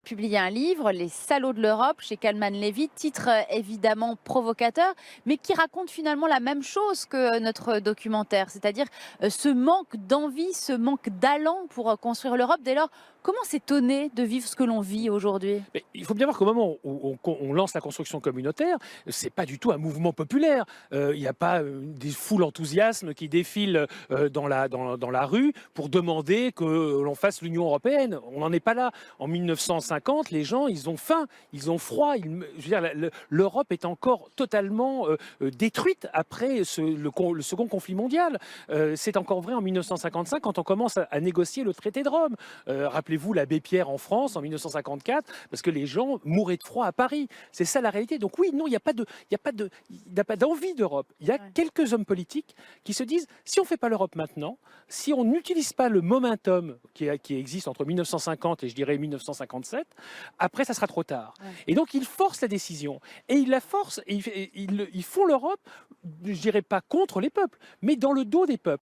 publié un livre, Les salauds de l'Europe, chez Kalman Levy, titre évidemment provocateur, mais qui raconte finalement la même chose que notre documentaire, c'est-à-dire ce manque d'envie, ce manque d'allant pour construire l'Europe. Dès lors, comment s'étonner de vivre ce que l'on vit aujourd'hui? Mais il faut bien voir qu'au moment où on lance la construction communautaire, c'est pas du tout un mouvement populaire. Il n'y a pas des foules enthousiastes qui défilent dans la rue pour demander que l'on fasse l'Union européenne. On n'en est pas là. En 1950, les gens, ils ont faim, ils ont froid. Je veux dire, l'Europe est encore totalement détruite après le second conflit mondial. C'est encore vrai en 1955 quand on commence à négocier le traité de Rome. Rappelez-vous l'abbé Pierre en France en 1954, parce que les gens mouraient de froid à Paris. C'est ça la réalité. Donc oui, non, il n'y a pas d'envie d'Europe. Il y a Ouais. quelques hommes politiques qui se disent, si on ne fait pas l'Europe maintenant, si on n'utilise pas le momentum qui existe entre 1950 et je dirais 1957, après ça sera trop tard. Ouais. Et donc ils forcent la décision. Et ils la forcent, et ils font l'Europe, je dirais pas contre les peuples, mais dans le dos des peuples.